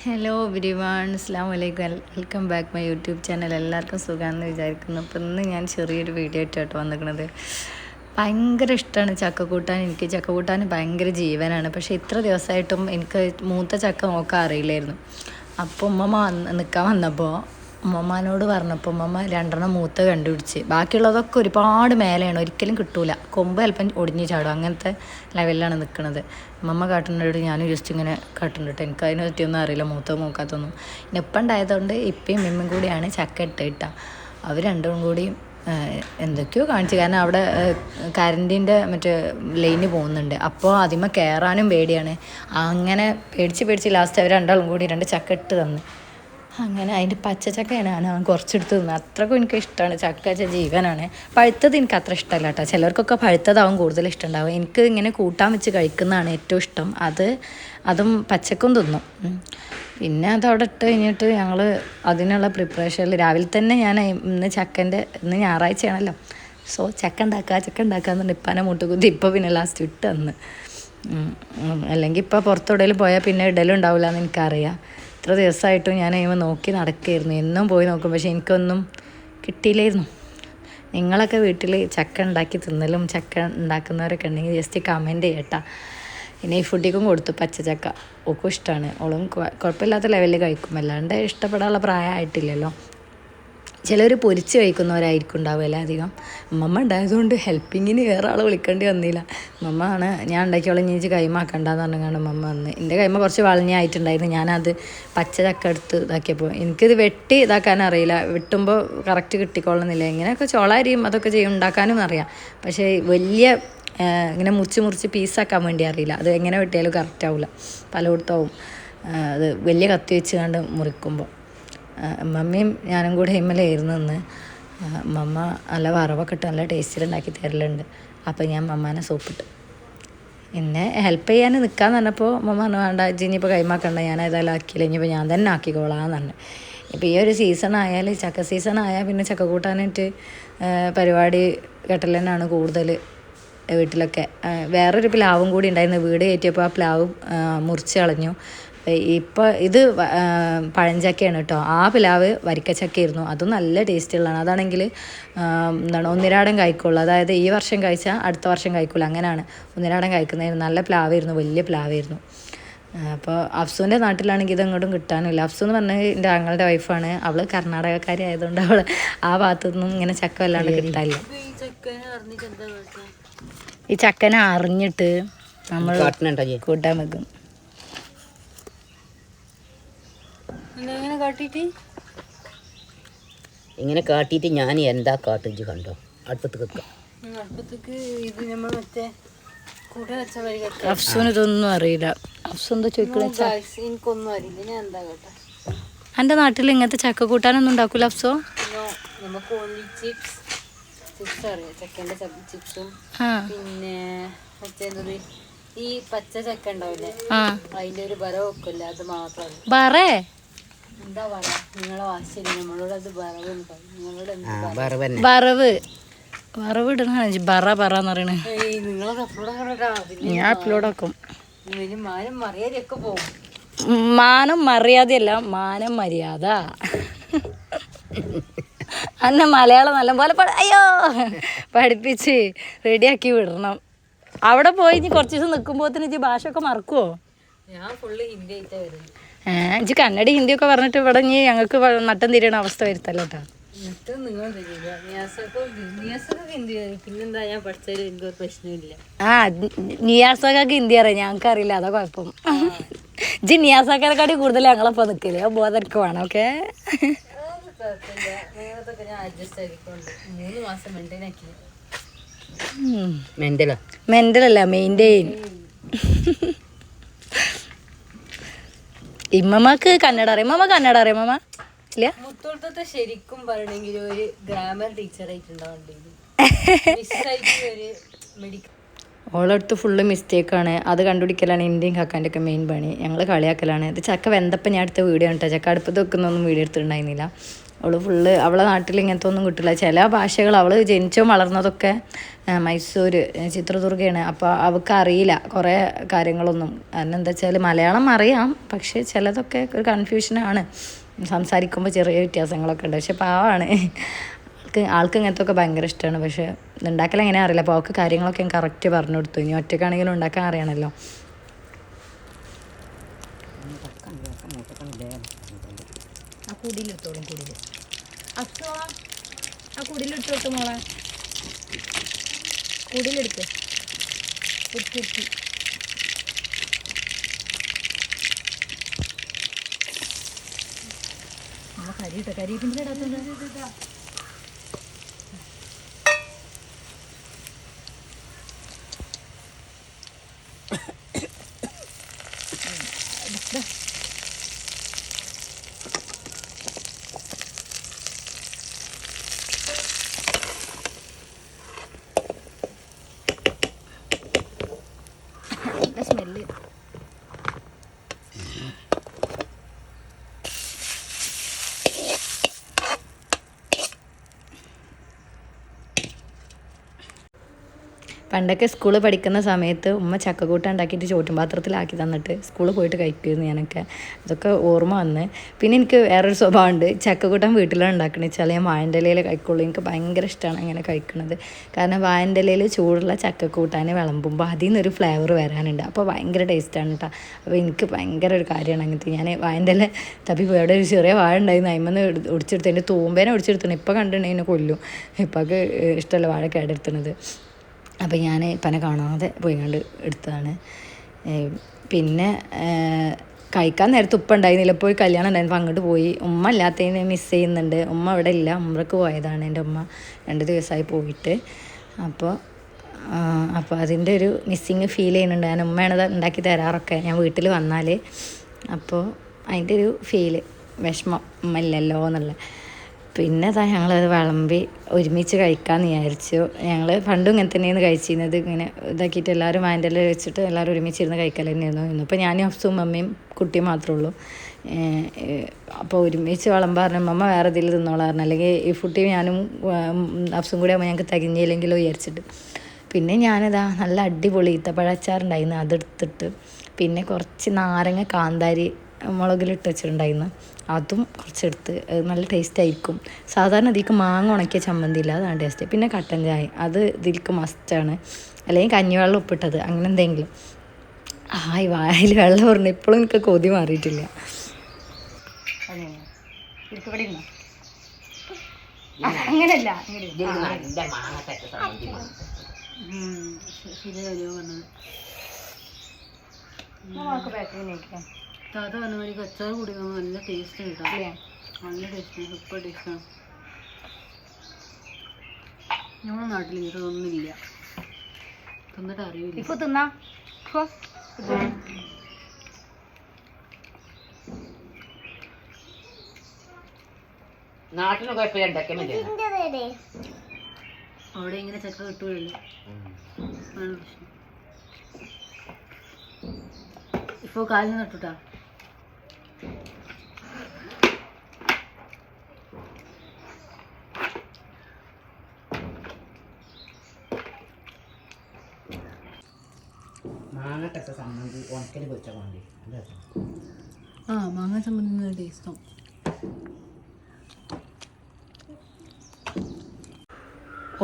Hello everyone, അസ്സലാമു അലൈക്കും. Welcome back my YouTube channel. എല്ലാവർക്കും സുഖമാണെന്ന് വിചാരിക്കുന്നു. അപ്പോൾ ഇന്ന് ഞാൻ ചെറിയൊരു വീഡിയോ ആയിട്ടാണ് വന്നിരിക്കുന്നത്. ഭയങ്കര ഇഷ്ടമാണ് ചക്ക കൂട്ടാൻ. എനിക്ക് ചക്ക കൂട്ടാൻ ഭയങ്കര ജീവനാണ്. പക്ഷേ ഇത്ര ദിവസമായിട്ടും എനിക്ക് മൂത്ത ചക്ക നോക്കാൻ അറിയില്ലായിരുന്നു. അപ്പോൾ ഉമ്മ നിൽക്കാൻ വന്നപ്പോൾ ഉമ്മമാനോട് പറഞ്ഞപ്പോൾ ഉമ്മ രണ്ടെണ്ണം മൂത്ത കണ്ടുപിടിച്ച്, ബാക്കിയുള്ളതൊക്കെ ഒരുപാട് മേലെയാണ്, ഒരിക്കലും കിട്ടൂല. കൊമ്പ് ചിലപ്പം ഒടിഞ്ഞ് ചാടും, അങ്ങനത്തെ ലെവലിലാണ് നിൽക്കുന്നത്. ഉമ്മ കാട്ടുന്നോട് ഞാനും ജസ്റ്റ് ഇങ്ങനെ കാട്ടുന്നുണ്ട്. എനിക്ക് അതിനെ പറ്റിയൊന്നും അറിയില്ല, മൂത്ത മൂക്കാത്തൊന്നും. പിന്നെ ഇപ്പം ഉണ്ടായതുകൊണ്ട് ഇപ്പയും ഇമ്മയും കൂടിയാണ് ചക്ക ഇട്ടിട്ടാ. അവർ രണ്ടും കൂടി എന്തൊക്കെയോ കാണിച്ചു. കാരണം അവിടെ കറണ്ടിൻ്റെ മറ്റേ ലൈന് പോകുന്നുണ്ട്. അപ്പോൾ അതിന്മേൽ കയറാനും പേടിയാണ്. അങ്ങനെ പേടിച്ച് ലാസ്റ്റ് അവർ രണ്ടാളും കൂടി രണ്ട് ചക്ക ഇട്ട് തന്നു. അങ്ങനെ അതിൻ്റെ പച്ചച്ചക്കയാണ് ഞാൻ കുറച്ചെടുത്ത് തിന്നത്. അത്രക്കും എനിക്ക് ഇഷ്ടമാണ്. ചക്ക ജീവനാണ്. പഴുത്തത് എനിക്ക് അത്ര ഇഷ്ടമല്ല കേട്ടോ. ചിലർക്കൊക്കെ പഴുത്തതാവും കൂടുതൽ ഇഷ്ടമുണ്ടാവും. എനിക്ക് ഇങ്ങനെ കൂട്ടാൻ വെച്ച് കഴിക്കുന്നതാണ് ഏറ്റവും ഇഷ്ടം. അതും പച്ചക്കും തിന്നും. പിന്നെ അതവിടെ ഇട്ട് കഴിഞ്ഞിട്ട് ഞങ്ങൾ അതിനുള്ള പ്രിപ്പറേഷനിൽ രാവിലെ തന്നെ ഞാൻ ഇന്ന് ഞായറാഴ്ചയാണല്ലോ, സോ ചക്ക ഉണ്ടാക്കാന്നുണ്ട്. ഇപ്പാനെ മുട്ടുകുത്തി ഇപ്പോൾ പിന്നെ ലാസ്റ്റ് ഇട്ട് തന്ന്. അല്ലെങ്കിൽ ഇപ്പോൾ പുറത്തെവിടെയെങ്കിലും പോയാൽ പിന്നെ ഇടലുണ്ടാവില്ല എന്ന് എനിക്കറിയാം. ഇത്ര ദിവസമായിട്ടും ഞാൻ കഴിയുമ്പോൾ നോക്കി നടക്കുകയായിരുന്നു. എന്നും പോയി നോക്കും, പക്ഷേ എനിക്കൊന്നും കിട്ടിയില്ലായിരുന്നു. നിങ്ങളൊക്കെ വീട്ടിൽ ചക്ക ഉണ്ടാക്കി തിന്നലും ചക്ക ഉണ്ടാക്കുന്നവരൊക്കെ ഉണ്ടെങ്കിൽ ജസ്റ്റ് കമൻറ്റ് ചെയ്യട്ടാ. പിന്നെ ഈ ഫുഡിക്കും കൊടുത്തു പച്ചച്ചക്ക. ഓക്കും ഇഷ്ടമാണ്. ഓളും കുഴപ്പമില്ലാത്ത ലെവലിൽ കഴിക്കും. അല്ലാണ്ട് ഇഷ്ടപ്പെടാനുള്ള പ്രായമായിട്ടില്ലല്ലോ. ചിലർ പൊരിച്ച് കഴിക്കുന്നവരായിരിക്കും ഉണ്ടാവുമല്ലോ അധികം. അമ്മമ്മ ഉണ്ടായതുകൊണ്ട് ഹെൽപ്പിങ്ങിന് വേറെ ആൾ വിളിക്കേണ്ടി വന്നില്ല. അമ്മമ്മ ആണ് ഞാൻ ഉണ്ടാക്കിയോളം നീച്ച് കൈമാക്കണ്ടെന്ന് പറഞ്ഞാണ് അമ്മമ്മ വന്ന്. എൻ്റെ കൈമ കുറച്ച് വളഞ്ഞായിട്ടുണ്ടായിരുന്നു. ഞാനത് പച്ച ചക്ക എടുത്ത് ഇതാക്കിയപ്പോൾ എനിക്കിത് വെട്ടി ഇതാക്കാൻ അറിയില്ല. വെട്ടുമ്പോൾ കറക്റ്റ് കിട്ടിക്കൊള്ളുന്നില്ല. ഇങ്ങനെയൊക്കെ ചോളാരിയും അതൊക്കെ ഉണ്ടാക്കാനും അറിയാം. പക്ഷേ വലിയ ഇങ്ങനെ മുറിച്ച് പീസാക്കാൻ വേണ്ടി അറിയില്ല. അത് എങ്ങനെ വെട്ടിയാലും കറക്റ്റ് ആവില്ല, പലയിടത്താവും. അത് വലിയ കത്തി വെച്ച് കണ്ട് മുറിക്കുമ്പോൾ മമ്മിയും ഞാനും കൂടെ ഇമ്മലായിരുന്നു ഇന്ന്. മമ്മ നല്ല വറവൊക്കെ ഇട്ട് നല്ല ടേസ്റ്റിലുണ്ടാക്കി തരലുണ്ട്. അപ്പോൾ ഞാൻ മമ്മാനെ സോപ്പിട്ട് എന്നെ ഹെൽപ്പ് ചെയ്യാൻ നിൽക്കാന്ന് പറഞ്ഞപ്പോൾ മമ്മ പറഞ്ഞു വേണ്ട ഇനിയിപ്പോൾ കൈമാക്കണ്ട, ഞാൻ ഏതായാലും ആക്കിയില്ല, ഇനിയിപ്പോൾ ഞാൻ തന്നെ ആക്കിക്കോളാന്ന് പറഞ്ഞു. ഇപ്പോൾ ഈ ഒരു സീസൺ ആയാൽ, ചക്ക സീസൺ ആയാൽ പിന്നെ ചക്ക കൂട്ടാനായിട്ട് പരിപാടി കെട്ടലെന്നാണ് കൂടുതൽ വീട്ടിലൊക്കെ. വേറൊരു പ്ലാവും കൂടി ഉണ്ടായിരുന്നു. വീട് കയറ്റിയപ്പോൾ ആ പ്ലാവ് മുറിച്ച് കളഞ്ഞു. ഇപ്പോൾ ഇത് പഴഞ്ചക്കയാണ് കേട്ടോ. ആ പ്ലാവ് വരിക്കച്ചക്കയായിരുന്നു. അതും നല്ല ടേസ്റ്റുള്ളതാണ്. അതാണെങ്കിൽ ഒന്നിരാടം കഴിക്കുള്ളൂ. അതായത് ഈ വർഷം കഴിച്ചാൽ അടുത്ത വർഷം കഴിക്കില്ല, അങ്ങനെയാണ്. ഒന്നിരാടം കഴിക്കുന്നതായിരുന്നു. നല്ല പ്ലാവായിരുന്നു, വലിയ പ്ലാവായിരുന്നു. അപ്പോൾ അഫ്സുവിൻ്റെ നാട്ടിലാണെങ്കിൽ ഇതെങ്ങോട്ടും കിട്ടാനില്ല. അഫ്സു എന്ന് പറഞ്ഞാൽ എൻ്റെ ആങ്ങളുടെ വൈഫാണ്. അവൾ കർണാടകക്കാരി ആയതുകൊണ്ട് അവൾ ആ ഭാഗത്തുനിന്നും ഇങ്ങനെ ചക്ക വല്ലാണ്ട് കിട്ടാനില്ല. ഈ ചക്കനെ അറിഞ്ഞിട്ട് നമ്മൾ കൂട്ടാൻ വെക്കും. ഇങ്ങനെ കാട്ടിയിട്ട് ഞാൻ എന്താ കാട്ടിച്ച് കണ്ടോ അടുപ്പത്ത് വെക്കാം. അഫ്സുന് ഇതൊന്നും അറിയില്ല. അഫ്സു എന്താ ചോദിക്കണ? എൻ്റെ നാട്ടിൽ ഇങ്ങനത്തെ ചക്ക കൂട്ടാനൊന്നും ഉണ്ടാക്കൂല അഫ്സോ. പിന്നെ ഈ പച്ച ചക്ക ഉണ്ടാവില്ലേ, അതിന്റെ ഒരു ബറ വെക്കില്ല, അത് മാത്രം. ബറേ എന്താ പറയാ നിങ്ങളെ ഭാഷയില്? നമ്മളോട് അത് വറവ് ഇടുന്ന ബറാന്ന് പറയണേ. നിങ്ങളത് ഞാൻ അപ്ലോഡ് ആക്കും. മാനം മര്യാദയൊക്കെ പോകും. മാനം മര്യാദയല്ല, മാനം മര്യാദ. അന്നെ മലയാളം നല്ലപോലെ അയ്യോ പഠിപ്പിച്ച് റെഡിയാക്കി വിടണം. അവിടെ പോയി ഇനി കുറച്ച് ദിവസം നിൽക്കുമ്പോഴത്തേന് ഇജ്ജ് ഭാഷയൊക്കെ മറക്കുവോ? ഞാൻ ഫുള്ള് ഹിന്ദി ആയിട്ടാ വരുന്നത്. ഇജ്ജ് കന്നഡ ഹിന്ദിയൊക്കെ പറഞ്ഞിട്ട് ഇവിടെ ഇനി ഞങ്ങൾക്ക് നട്ടം തിരിയണ അവസ്ഥ വരുത്തല്ലോ കേട്ടോ. പിന്നെന്താ, ഞാൻ പഠിച്ചതിൽ എനിക്കൊരു പ്രശ്നമില്ല. നിയാസാക്കാക്ക് ഹിന്ദി അറിയാം, ഞങ്ങൾക്ക് അറിയില്ല, അതാ കുഴപ്പം. ഇജ്ജ് നിയാസാക്കാരെക്കാട്ടി കൂടുതൽ ഞങ്ങളപ്പോൾ നിൽക്കില്ലേ, ബോധർക്ക് വേണം. ഓക്കെ, ഞാൻ അഡ്ജസ്റ്റ് ആയിക്കൊണ്ട് 3 മാസം മെയിൻറ്റെയിൻ മെന്റലല്ല മെയിൻറ്റെയിൻ. ഇമ്മക്ക് കന്നഡ അറിയാം. മമ്മ കന്നഡ അറിയാം? മമ്മ ഇല്ല. മുത്തോളത്തെ ശരിക്കും പറയണെങ്കിൽ ഒരു ഗ്രാമർ ടീച്ചർ ആയിട്ടുണ്ടാവും. ഓളടുത്ത് ഫുള്ള് മിസ്റ്റേക്കാണ്. അത് കണ്ടുപിടിക്കലാണ് എൻ്റെയും കാക്കാൻ്റെ ഒക്കെ മെയിൻ പണി. ഞങ്ങൾ കളിയാക്കലാണ്. ഇത് ചക്ക വെന്തപ്പം ഞാൻ അടുത്ത വീഡിയോ കേട്ടോ. ചക്ക അടുപ്പത്ത് വെക്കുന്നൊന്നും വീഡിയോ എടുത്തിട്ടുണ്ടായിരുന്നില്ല. അവൾ ഫുള്ള് അവളെ നാട്ടിൽ ഇങ്ങനത്തെ ഒന്നും കിട്ടില്ല. ചില ഭാഷകൾ അവൾ ജനിച്ചും വളർന്നതൊക്കെ മൈസൂർ ചിത്രദുർഗയാണ്. അപ്പോൾ അവൾക്ക് അറിയില്ല കുറേ കാര്യങ്ങളൊന്നും. കാരണം എന്താ വെച്ചാൽ മലയാളം അറിയാം, പക്ഷേ ചിലതൊക്കെ ഒരു കൺഫ്യൂഷനാണ്. സംസാരിക്കുമ്പോൾ ചെറിയ വ്യത്യാസങ്ങളൊക്കെ ഉണ്ട്. പക്ഷെ പാവമാണ്. ആൾക്ക് ഇങ്ങനത്തെ ഒക്കെ ഭയങ്കര ഇഷ്ടമാണ്. പക്ഷേ ഉണ്ടാക്കൽ എങ്ങനെ അറിയില്ല. അപ്പോൾ അവൾക്ക് കാര്യങ്ങളൊക്കെ ഞാൻ കറക്റ്റ് പറഞ്ഞു കൊടുത്തു. ഇനി ഒറ്റക്കാണെങ്കിലും ഉണ്ടാക്കാൻ അറിയണമല്ലോ. ആ കുടിയിലിട്ടോളും. കുടിയിൽ അസോ ആ കുടിയിലിട്ടോട്ട് മോളെ. കുടിയിലെടുത്ത് കുറ്റി നമ്മളെ കരിയിട്ടോ. കരിയിപ്പിൻ്റെ ഇടാത്തുണ്ട്. സ്മെല്ല് പണ്ടൊക്കെ സ്കൂളിൽ പഠിക്കുന്ന സമയത്ത് ഉമ്മ ചക്കക്കൂട്ട ഉണ്ടാക്കിയിട്ട് ചോറ്റും പാത്രത്തിലാക്കി തന്നിട്ട് സ്കൂളിൽ പോയിട്ട് കഴിക്കുമായിരുന്നു ഞാനൊക്കെ. അതൊക്കെ ഓർമ്മ വന്ന്. പിന്നെ എനിക്ക് വേറൊരു സ്വഭാവമുണ്ട്. ചക്കക്കൂട്ടൻ വീട്ടിലാണ് ഉണ്ടാക്കണമെന്ന് വെച്ചാൽ ഞാൻ വാഴൻ്റെ ഇലയിൽ കഴിക്കുള്ളൂ. എനിക്ക് ഭയങ്കര ഇഷ്ടമാണ് അങ്ങനെ കഴിക്കുന്നത്. കാരണം വാഴൻ്റെ ഇലയിൽ ചൂടുള്ള ചക്കക്കൂട്ടാനെ വിളമ്പുമ്പോൾ അതിൽ നിന്നൊരു ഫ്ലേവർ വരാനുണ്ട്. അപ്പോൾ ഭയങ്കര ടേസ്റ്റാണ് കേട്ടോ. അപ്പോൾ എനിക്ക് ഭയങ്കര ഒരു കാര്യമാണ് അങ്ങനത്തെ. ഞാൻ വാഴൻ്റെ ഇല തപ്പി അവിടെ ഒരു ചെറിയ വാഴ ഉണ്ടായിരുന്നു. അതിമെന്ന് ഒടിച്ചെടുത്ത് എൻ്റെ തൂമ്പേനെ ഒടിച്ചെടുത്തു. ഇപ്പോൾ കണ്ടിട്ടുണ്ടെങ്കിൽ എന്നെ കൊല്ലും. ഇപ്പൊക്കെ ഇഷ്ടമല്ല വാഴ കേടെടുത്തുന്നത്. അപ്പോൾ ഞാൻ ഇപ്പനെ കാണാതെ പോയി കണ്ട് എടുത്തതാണ്. പിന്നെ കഴിക്കാൻ നേരത്തെ ഉപ്പ ഉണ്ടായിരുന്നില്ല. പോയി കല്യാണം ഉണ്ടായിരുന്നു. അങ്ങോട്ട് പോയി. ഉമ്മ ഇല്ലാത്തതിന് മിസ് ചെയ്യുന്നുണ്ട്. ഉമ്മ അവിടെ ഇല്ല, ഉമ്രക്ക് പോയതാണ്. എൻ്റെ ഉമ്മ 2 ദിവസമായി പോയിട്ട്. അപ്പോൾ അതിൻ്റെ ഒരു മിസ്സിങ് ഫീൽ ചെയ്യുന്നുണ്ട്. ഞാൻ ഉമ്മയാണത് ഉണ്ടാക്കി തരാറൊക്കെ ഞാൻ വീട്ടിൽ വന്നാൽ. അപ്പോൾ അതിൻ്റെ ഒരു ഫീല്, വിഷമം ഉമ്മ ഇല്ലല്ലോ എന്നുള്ള. പിന്നെ ഞങ്ങളത് വിളമ്പി ഒരുമിച്ച് കഴിക്കാമെന്ന് വിചാരിച്ചു. ഞങ്ങൾ പണ്ടും ഇങ്ങനെ തന്നെയാണ് കഴിച്ചിരുന്നത്. ഇങ്ങനെ ഇതാക്കിയിട്ട് എല്ലാവരും വാൻ്റെ ഇല വെച്ചിട്ട് എല്ലാവരും ഒരുമിച്ചിരുന്ന് കഴിക്കൽ തന്നെയായിരുന്നു. ഇന്നിപ്പോൾ ഞാനും അഫ്സും മമ്മിയും കുട്ടിയും മാത്രമേ ഉള്ളൂ. അപ്പോൾ ഒരുമിച്ച് വിളമ്പാറിന് മമ്മ വേറെ ഇതിൽ തിന്നോളാറിന്, അല്ലെങ്കിൽ ഈ കുട്ടിയും ഞാനും അഫ്സും കൂടി ആകുമ്പോൾ ഞങ്ങൾക്ക് തികഞ്ഞില്ലെങ്കിലോ വിചാരിച്ചിട്ട്. പിന്നെ ഞാനിതാ നല്ല അടിപൊളി ഈത്തപ്പഴച്ചാറുണ്ടായിരുന്നു, അതെടുത്തിട്ട് പിന്നെ കുറച്ച് നാരങ്ങ കാന്താരി മുളകിലിട്ട് വെച്ചിട്ടുണ്ടായിരുന്നു, അതും കുറച്ചെടുത്ത്. നല്ല ടേസ്റ്റ് ആയിരിക്കും. സാധാരണ ഇതിലേക്ക് മാങ്ങ ഉണക്കിയ ചമ്മന്തി ഇല്ല, അതാണ് ടേസ്റ്റ്. പിന്നെ കട്ടൻ ചായ, അത് ഇതിലേക്ക് മസ്റ്റാണ്. അല്ലെങ്കിൽ കഞ്ഞിവെള്ളം ഉപ്പിട്ടത്, അങ്ങനെ എന്തെങ്കിലും. ഈ വായിൽ വെള്ളം പറഞ്ഞ ഇപ്പോഴും എനിക്ക് കൊതി മാറിയിട്ടില്ല. അങ്ങനല്ല താത്ത പറഞ്ഞ മാതിരി കച്ചാറ് കുടിക്കുമ്പോൾ നല്ല ടേസ്റ്റ് കിട്ടാം. നല്ല ടേസ്റ്റ്, സൂപ്പർ ടേസ്റ്റാണ്. നമ്മുടെ നാട്ടിൽ ഇതൊന്നുമില്ല, തിന്നിട്ട് അറിയില്ല. ഇപ്പൊ തിന്നാ നാട്ടിന് കുഴപ്പമില്ല, ഉണ്ടാക്കിയാൽ മതി. അവിടെ ഇങ്ങനെ ചക്ക കിട്ടുകയുള്ളൂ. ആണ് പ്രശ്നം. ഇപ്പോൾ കാലിന് നട്ടുട്ടാ. മാങ്ങട്ടൊക്കെ സമ്മതി ഉണക്കൽ പൊരിച്ച മതി. മാങ്ങ ചമ്മന്തി ടേസ്റ്റും.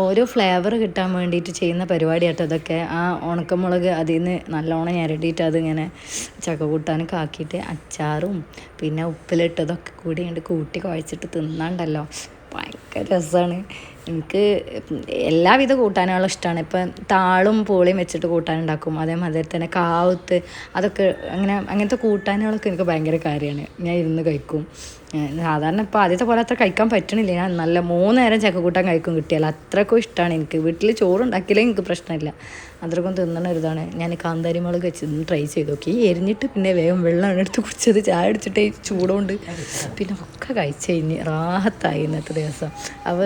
ഓരോ ഫ്ലേവർ കിട്ടാൻ വേണ്ടിയിട്ട് ചെയ്യുന്ന പരിപാടിയാട്ടോ അതൊക്കെ. ആ ഉണക്കമുളക് അതിൽ നിന്ന് നല്ലോണം ഞരടിയിട്ട് അതിങ്ങനെ ചക്കക്കൂട്ടാനൊക്കെ ആക്കിയിട്ട് അച്ചാറും പിന്നെ ഉപ്പിലിട്ടതൊക്കെ കൂടി കൂട്ടി കുഴച്ചിട്ട് തിന്നാണ്ടല്ലോ, ഭയങ്കര രസമാണ്. എനിക്ക് എല്ലാവിധ കൂട്ടാനുകളും ഇഷ്ടമാണ്. ഇപ്പം താളും പൂളിയും വെച്ചിട്ട് കൂട്ടാനുണ്ടാക്കും, അതേമാതിരി തന്നെ കാവുത്ത്, അതൊക്കെ അങ്ങനത്തെ കൂട്ടാനുകളൊക്കെ എനിക്ക് ഭയങ്കര കാര്യമാണ്. ഞാൻ ഇരുന്ന് കഴിക്കും. സാധാരണ ഇപ്പോൾ ആദ്യത്തെ പോലെ അത്ര കഴിക്കാൻ പറ്റണില്ല. ഞാൻ നല്ല 3 നേരം ചക്കക്കൂട്ടാൻ കഴിക്കും കിട്ടിയാൽ, അത്രക്കും ഇഷ്ടമാണ് എനിക്ക്. വീട്ടിൽ ചോറുണ്ടാക്കിയാലേ എനിക്ക് പ്രശ്നമില്ല, അത്രക്കും തിന്നണ ഒരിതാണ്. ഞാൻ കാന്താരി മുളക് വെച്ച് ട്രൈ ചെയ്ത് നോക്കി. എരിഞ്ഞിട്ട് പിന്നെ വേഗം വെള്ളമാണ് എടുത്ത് കുടിച്ചത്, ചായ അടിച്ചിട്ട് ചൂടുകൊണ്ട് പിന്നെ ഒക്കെ കഴിച്ച് കഴിഞ്ഞ് റാഹത്തായി ഇന്നത്തെ ദിവസം. അപ്പോൾ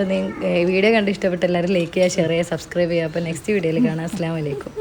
വീഡിയോ കണ്ട് ഇഷ്ടപ്പെട്ട എല്ലാവരും ലൈക്ക് ചെയ്യുക, ഷെയർ ചെയ്യുക, സബ്സ്ക്രൈബ് ചെയ്യുക. അപ്പോൾ നെക്സ്റ്റ് വീഡിയോയിൽ കാണാം. അസ്സലാമു അലൈക്കും.